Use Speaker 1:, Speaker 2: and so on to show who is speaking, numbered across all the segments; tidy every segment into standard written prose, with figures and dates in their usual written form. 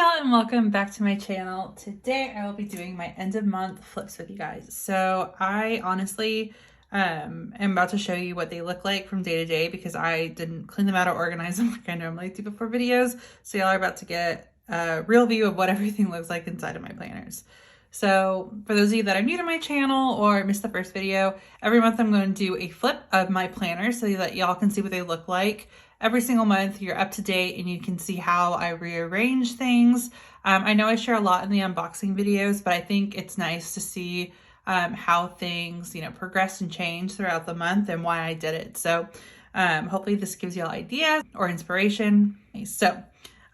Speaker 1: y'all, and welcome back to my channel. Today I will be doing my end of month flips with you guys. So I honestly am about to show you what they look like from day to day because I didn't clean them out or organize them like I normally do before videos. So y'all are about to get a real view of what everything looks like inside of my planners. So for those of you that are new to my channel or missed the first video, every month I'm going to do a flip of my planners so that y'all can see what they look like. Every single month you're up to date and you can see how I rearrange things. I know I share a lot in the unboxing videos, but I think it's nice to see how things, progress and change throughout the month and why I did it. So hopefully this gives you all ideas or inspiration. So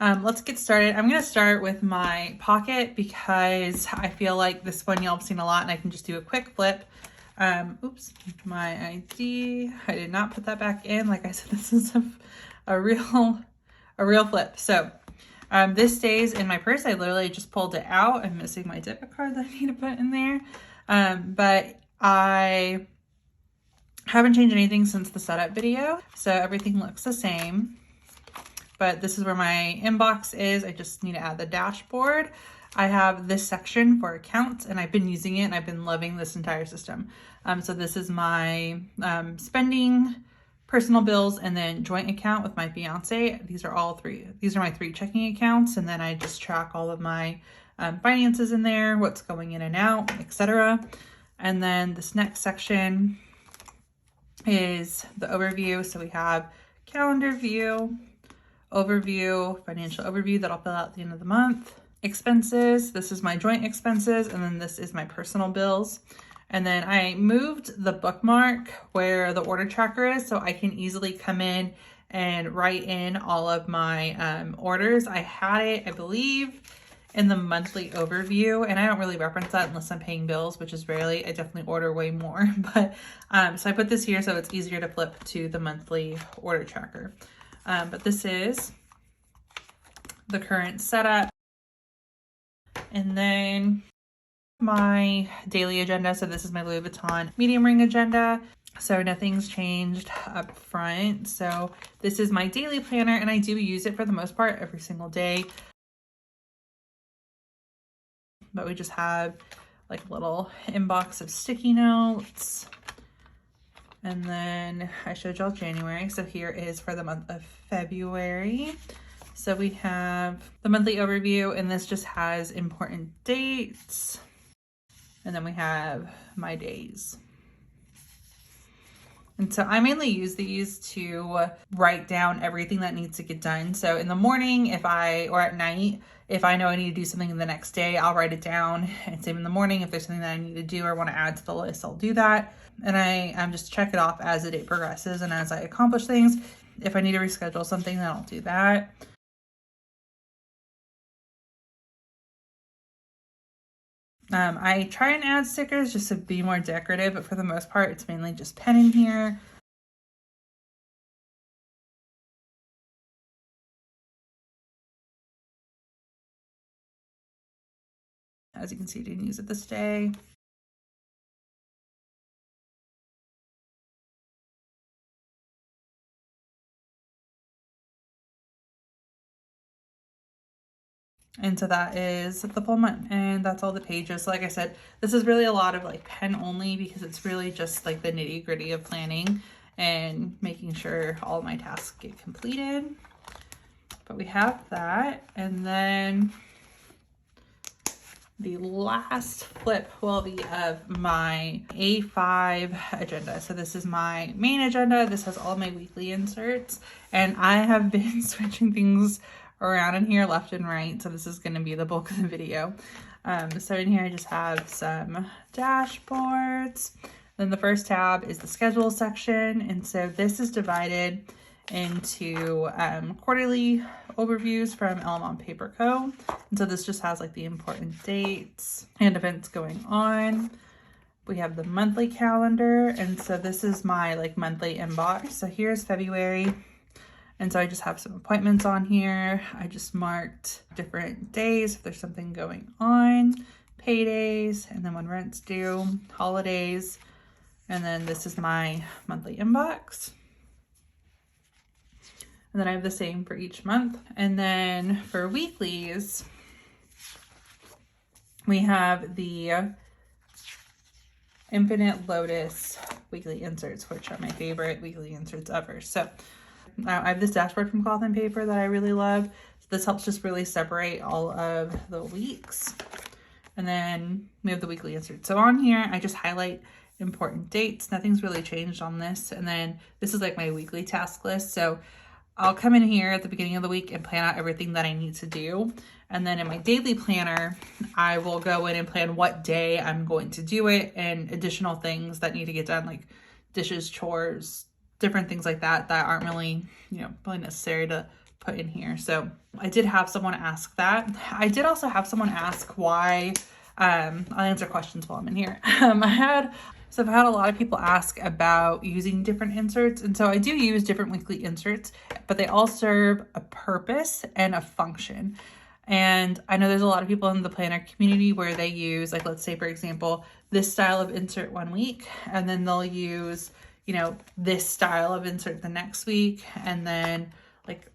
Speaker 1: let's get started. I'm going to start with my pocket because I feel like this one y'all have seen a lot and I can just do a quick flip. Oops, my ID. I did not put that back in. Like I said, this is a real flip. So this stays in my purse. I literally just pulled it out. I'm missing my debit card that I need to put in there. But I haven't changed anything since the setup video. So everything looks the same. But this is where my inbox is. I just need to add the dashboard. I have this section for accounts and I've been using it and I've been loving this entire system. So this is my spending, personal bills, and then joint account with my fiance. These are my three checking accounts. And then I just track all of my finances in there, what's going in and out, etc. And then this next section is the overview. So we have calendar view, overview, financial overview that I'll fill out at the end of the month. Expenses, this is my joint expenses, and then this is my personal bills. And then I moved the bookmark where the order tracker is so I can easily come in and write in all of my orders. I had it, I believe, in the monthly overview, and I don't really reference that unless I'm paying bills, which is rarely. I definitely order way more, but so I put this here so it's easier to flip to the monthly order tracker. But this is the current setup. And then my daily agenda. So this is my Louis Vuitton medium ring agenda. So nothing's changed up front. So this is my daily planner and I do use it for the most part every single day. But we just have like a little inbox of sticky notes. And then I showed y'all January. So here is for the month of February. So we have the monthly overview, and this just has important dates. And then we have my days. And so I mainly use these to write down everything that needs to get done. So in the morning, or at night, if I know I need to do something the next day, I'll write it down. And same in the morning, if there's something that I need to do or want to add to the list, I'll do that. And I just check it off as the day progresses and as I accomplish things. If I need to reschedule something, then I'll do that. I try and add stickers just to be more decorative, but for the most part, it's mainly just pen in here. As you can see, I didn't use it this day. And so that is the full month, and that's all the pages. So like I said, this is really a lot of like pen only because it's really just like the nitty gritty of planning and making sure all my tasks get completed. But we have that, and then the last flip will be of my A5 agenda. So this is my main agenda. This has all my weekly inserts, and I have been switching things around in here left and right. So this is going to be the bulk of the video. So in here I just have some dashboards. Then the first tab is the schedule section. And so this is divided into quarterly overviews from Elm on Paper Co. And so this just has like the important dates and events going on. We have the monthly calendar. And so this is my like monthly inbox. So here's February. And so I just have some appointments on here. I just marked different days if there's something going on, paydays, and then when rent's due, holidays. And then this is my monthly inbox. And then I have the same for each month. And then for weeklies, we have the Infinite Lotus weekly inserts, which are my favorite weekly inserts ever. So I have this dashboard from Cloth and Paper that I really love. This helps just really separate all of the weeks. And then we have the weekly insert. So on here, I just highlight important dates. Nothing's really changed on this. And then this is like my weekly task list. So I'll come in here at the beginning of the week and plan out everything that I need to do. And then in my daily planner, I will go in and plan what day I'm going to do it and additional things that need to get done, like dishes, chores, different things like that aren't really, really necessary to put in here. So I did have someone ask that. I did also have someone ask why, I'll answer questions while I'm in here. I've had a lot of people ask about using different inserts. And so I do use different weekly inserts, but they all serve a purpose and a function. And I know there's a lot of people in the planner community where they use, like, let's say, for example, this style of insert one week, and then they'll use, this style of insert the next week, and then like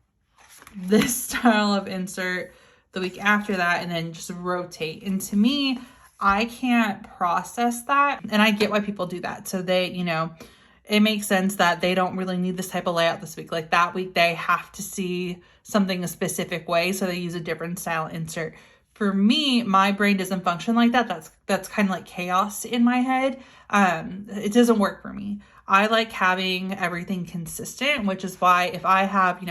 Speaker 1: this style of insert the week after that, and then just rotate. And to me, I can't process that. And I get why people do that. So they, it makes sense that they don't really need this type of layout this week. Like that week, they have to see something a specific way. So they use a different style insert. For me, my brain doesn't function like that. That's kind of like chaos in my head. It doesn't work for me. I like having everything consistent, which is why if I have,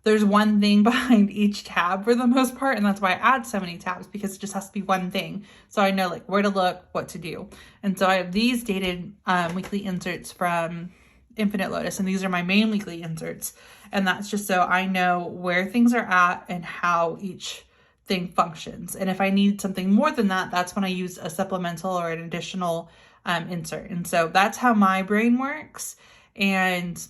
Speaker 1: there's one thing behind each tab for the most part. And that's why I add so many tabs, because it just has to be one thing. So I know like where to look, what to do. And so I have these dated weekly inserts from Infinite Lotus, and these are my main weekly inserts. And that's just so I know where things are at and how each thing functions. And if I need something more than that, that's when I use a supplemental or an additional insert. And so that's how my brain works. And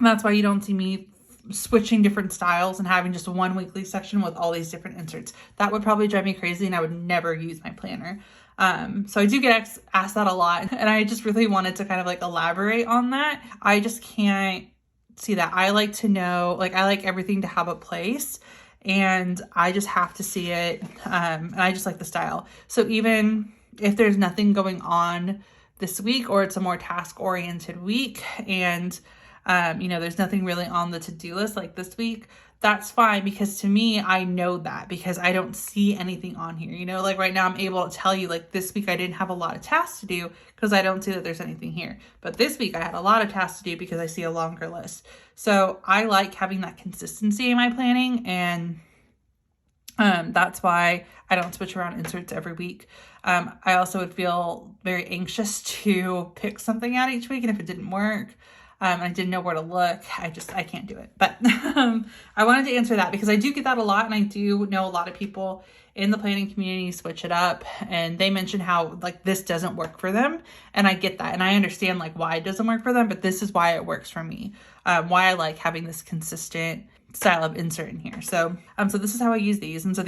Speaker 1: that's why you don't see me switching different styles and having just one weekly section with all these different inserts. That would probably drive me crazy, and I would never use my planner. So I do get asked that a lot, and I just really wanted to kind of like elaborate on that. I just can't see that. I like to know, like I like everything to have a place, and I just have to see it. And I just like the style. So even if there's nothing going on this week, or it's a more task oriented week, and there's nothing really on the to-do list like this week, that's fine, because to me, I know that because I don't see anything on here. Like right now I'm able to tell you like this week I didn't have a lot of tasks to do because I don't see that there's anything here. But this week I had a lot of tasks to do because I see a longer list. So I like having that consistency in my planning, and that's why I don't switch around inserts every week. I also would feel very anxious to pick something out each week, and if it didn't work, I didn't know where to look, I can't do it. But I wanted to answer that because I do get that a lot, and I do know a lot of people in the planning community switch it up, and they mention how like this doesn't work for them, and I get that, and I understand like why it doesn't work for them, but this is why it works for me. Why I like having this consistent style of insert in here. So this is how I use these. And so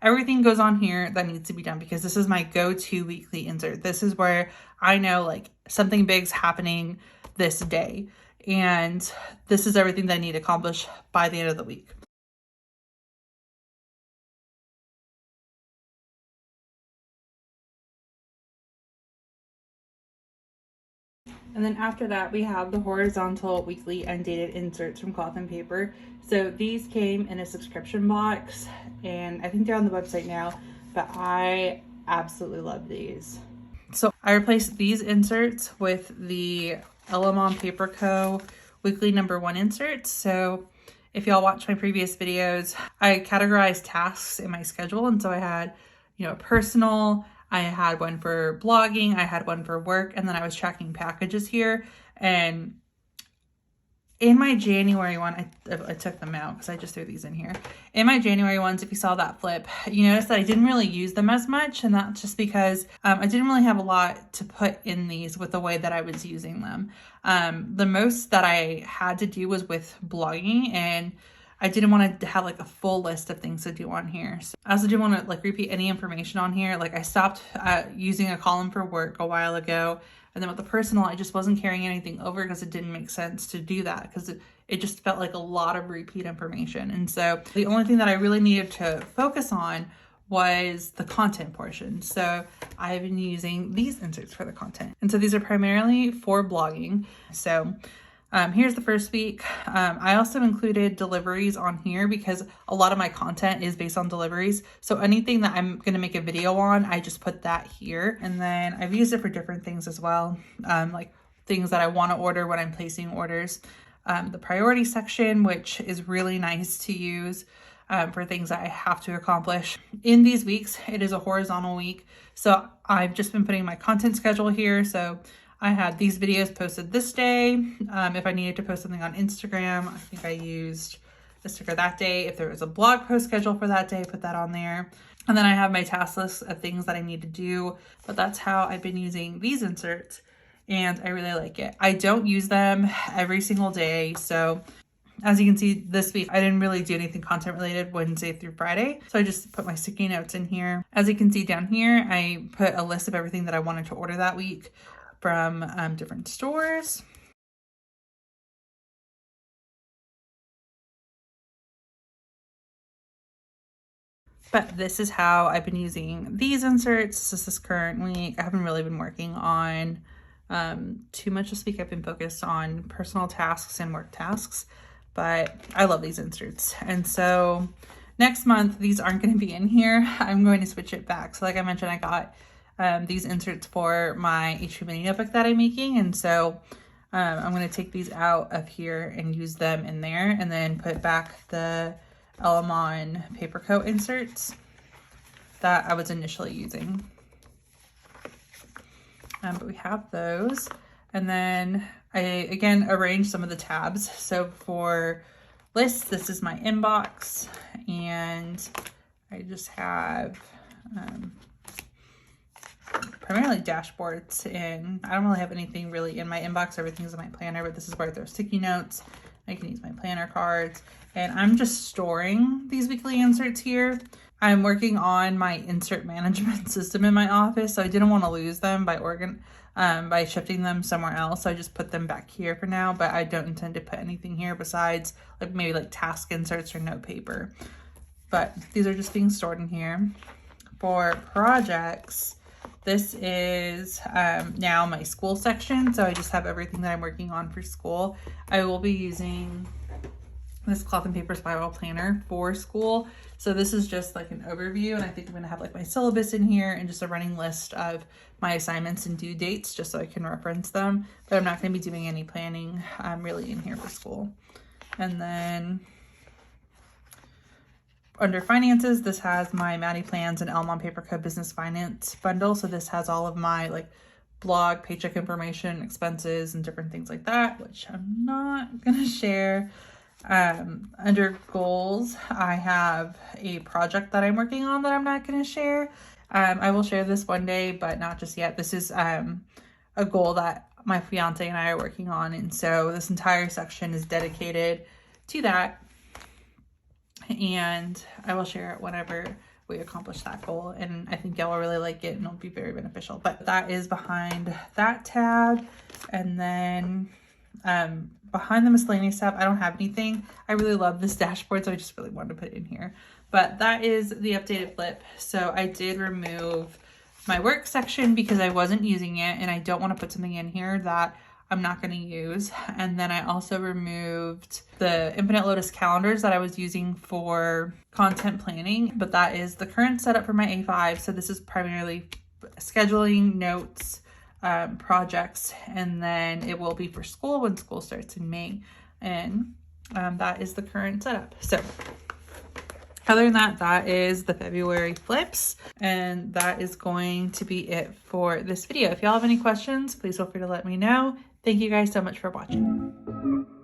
Speaker 1: everything goes on here that needs to be done because this is my go-to weekly insert. This is where I know like something big's happening this day, and this is everything that I need to accomplish by the end of the week. And then after that, we have the horizontal weekly undated inserts from Cloth and Paper. So these came in a subscription box, and I think they're on the website now, but I absolutely love these. So I replaced these inserts with the Elamon Paper Co. weekly #1 inserts. So if y'all watch my previous videos, I categorized tasks in my schedule. And so I had, personal, I had one for blogging, I had one for work, and then I was tracking packages here. And in my January one, I took them out because I just threw these in here. In my January ones, if you saw that flip, you notice that I didn't really use them as much. And that's just because I didn't really have a lot to put in these with the way that I was using them. The most that I had to do was with blogging, and I didn't want to have like a full list of things to do on here. So I also didn't want to like repeat any information on here. Like I stopped using a column for work a while ago. And then with the personal, I just wasn't carrying anything over because it didn't make sense to do that because it just felt like a lot of repeat information. And so the only thing that I really needed to focus on was the content portion. So I've been using these inserts for the content. And so these are primarily for blogging. So here's the first week. I also included deliveries on here because a lot of my content is based on deliveries. So anything that I'm going to make a video on, I just put that here. And then I've used it for different things as well. Like things that I want to order when I'm placing orders. The priority section, which is really nice to use for things that I have to accomplish. In these weeks, it is a horizontal week. So I've just been putting my content schedule here. So I had these videos posted this day. If I needed to post something on Instagram, I think I used the sticker that day. If there was a blog post schedule for that day, put that on there. And then I have my task list of things that I need to do, but that's how I've been using these inserts and I really like it. I don't use them every single day. So as you can see this week, I didn't really do anything content related Wednesday through Friday. So I just put my sticky notes in here. As you can see down here, I put a list of everything that I wanted to order that week from different stores. But this is how I've been using these inserts. This is current week. I haven't really been working on too much this week. I've been focused on personal tasks and work tasks, but I love these inserts. And so next month, these aren't going to be in here. I'm going to switch it back. So like I mentioned, I got these inserts for my HP mini notebook that I'm making. And so I'm going to take these out of here and use them in there and then put back the Elamon paper coat inserts that I was initially using. But we have those. And then I, again, arranged some of the tabs. So for lists, this is my inbox. And I just have primarily dashboards, and I don't really have anything really in my inbox. Everything's in my planner, but this is where I throw sticky notes. I can use my planner cards, and I'm just storing these weekly inserts here. I'm working on my insert management system in my office, so I didn't want to lose them by shifting them somewhere else. So I just put them back here for now, but I don't intend to put anything here besides like maybe like task inserts or note paper. But these are just being stored in here. For projects, this is now my school section. So I just have everything that I'm working on for school. I will be using this cloth and paper spiral planner for school. So this is just like an overview, and I think I'm going to have like my syllabus in here and just a running list of my assignments and due dates just so I can reference them. But I'm not going to be doing any planning really in here for school. And then under finances, this has my Maddie Plans and Elamon Paper Co Business Finance bundle. So this has all of my like blog, paycheck information, expenses, and different things like that, which I'm not going to share. Under goals, I have a project that I'm working on that I'm not going to share. I will share this one day, but not just yet. This is a goal that my fiance and I are working on. And so this entire section is dedicated to that. And I will share it whenever we accomplish that goal. And I think y'all will really like it and it'll be very beneficial. But that is behind that tab. And then behind the miscellaneous tab, I don't have anything. I really love this dashboard, so I just really wanted to put it in here. But that is the updated flip. So I did remove my work section because I wasn't using it, and I don't want to put something in here that I'm not going to use. And then I also removed the Infinite Lotus calendars that I was using for content planning, but that is the current setup for my A5. So this is primarily scheduling, notes, projects, and then it will be for school when school starts in May. And that is the current setup. So other than that, that is the February flips, and that is going to be it for this video. If y'all have any questions, please feel free to let me know. Thank you guys so much for watching.